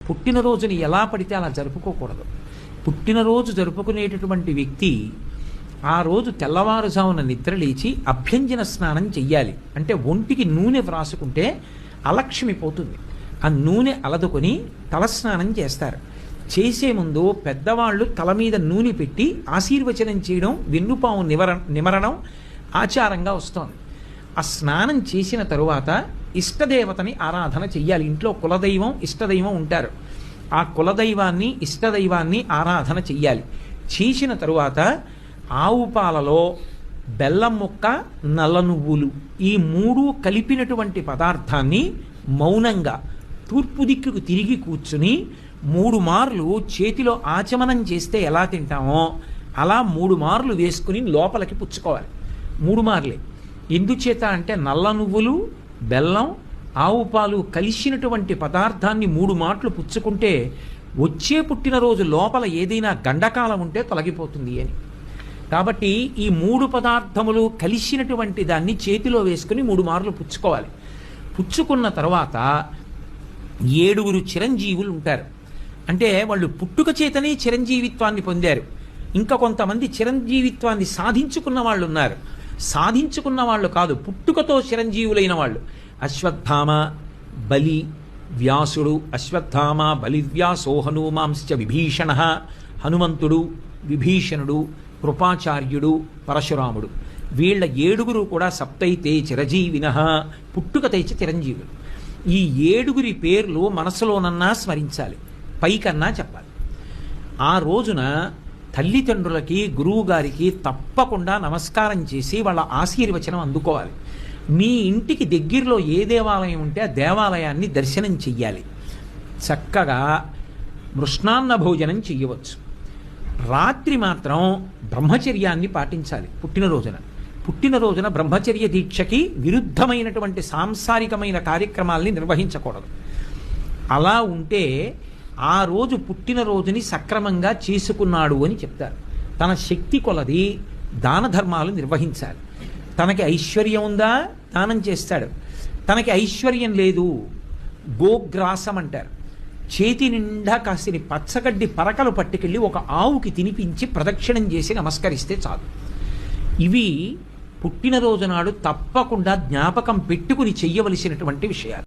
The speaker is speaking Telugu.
పుట్టినరోజుని ఎలా పడితే అలా జరుపుకోకూడదు. పుట్టినరోజు జరుపుకునేటటువంటి వ్యక్తి ఆ రోజు తెల్లవారుజామున నిద్ర లేచి అభ్యంజన స్నానం చెయ్యాలి. అంటే ఒంటికి నూనె వ్రాసుకుంటే అలక్ష్మి పోతుంది. ఆ నూనె అలదుకొని తలస్నానం చేస్తారు. చేసే ముందు పెద్దవాళ్ళు తల మీద నూనె పెట్టి ఆశీర్వచనం చేయడం, వెన్నుపాము నిమరణం ఆచారంగా వస్తోంది. ఆ స్నానం చేసిన తరువాత ఇష్టదేవతని ఆరాధన చెయ్యాలి. ఇంట్లో కులదైవం ఇష్టదైవం ఉంటారు. ఆ కులదైవాన్ని ఇష్టదైవాన్ని ఆరాధన చెయ్యాలి. చేసిన తరువాత ఆవు పాలలో బెల్లం ముక్క, నల్ల నువ్వులు ఈ మూడు కలిపినటువంటి పదార్థాన్ని మౌనంగా తూర్పు దిక్కుకు తిరిగి కూర్చుని 3 మార్లు చేతిలో ఆచమనం చేస్తే ఎలా తింటామో అలా 3 మార్లు వేసుకుని లోపలికి పుచ్చుకోవాలి. 3 మార్లే. ఎందుచేత అంటే నల్ల నువ్వులు, బెల్లం, ఆవు పాలు కలిసినటువంటి పదార్థాన్ని 3 మాటలు పుచ్చుకుంటే వచ్చే పుట్టినరోజు లోపల ఏదైనా గండకాలం ఉంటే తొలగిపోతుంది అని. కాబట్టి ఈ 3 పదార్థములు కలిసినటువంటి దాన్ని చేతిలో వేసుకుని 3 మార్లు పుచ్చుకోవాలి. పుచ్చుకున్న తర్వాత 7 చిరంజీవులు ఉంటారు. అంటే వాళ్ళు పుట్టుక చేతనే చిరంజీవిత్వాన్ని పొందారు. ఇంకా కొంతమంది చిరంజీవిత్వాన్ని సాధించుకున్న వాళ్ళు ఉన్నారు. సాధించుకున్న వాళ్ళు కాదు, పుట్టుకతో చిరంజీవులైన వాళ్ళు. అశ్వత్థామ, బలి, వ్యాసుడు. అశ్వత్థామ, బలి, వ్యాసో హనుమాంశ్చ విభీషణ. హనుమంతుడు, విభీషణుడు, కృపాచార్యుడు, పరశురాముడు. వీళ్ళ 7 కూడా సప్తైతే చిరజీవిన, పుట్టుకతైచ చిరంజీవులు. ఈ 7 పేర్లు మనసులోనన్నా స్మరించాలి, పైకన్నా చెప్పాలి. ఆ రోజున తల్లిదండ్రులకి, గురువు గారికి తప్పకుండా నమస్కారం చేసి వాళ్ళ ఆశీర్వచనం అందుకోవాలి. మీ ఇంటికి దగ్గరలో ఏ దేవాలయం ఉంటే ఆ దేవాలయాన్ని దర్శనం చెయ్యాలి. చక్కగా మృష్ణాన్న భోజనం చెయ్యవచ్చు. రాత్రి మాత్రం బ్రహ్మచర్యాన్ని పాటించాలి. పుట్టినరోజున బ్రహ్మచర్య దీక్షకి విరుద్ధమైనటువంటి సాంసారికమైన కార్యక్రమాల్ని నిర్వహించకూడదు. అలా ఉంటే ఆ రోజు పుట్టినరోజుని సక్రమంగా చేసుకున్నాడు అని చెప్తారు. తన శక్తి కొలది దాన ధర్మాలు నిర్వహించాలి. తనకి ఐశ్వర్యం ఉందా, దానం చేస్తాడు. తనకి ఐశ్వర్యం లేదు, గోగ్రాసం అంటారు. చేతి నిండా కాసిని పచ్చగడ్డి పరకలు పట్టుకెళ్ళి ఒక ఆవుకి తినిపించి ప్రదక్షిణం చేసి నమస్కరిస్తే చాలు. ఇవి పుట్టినరోజు నాడు తప్పకుండా జ్ఞాపకం పెట్టుకుని చెయ్యవలసినటువంటి విషయాలు.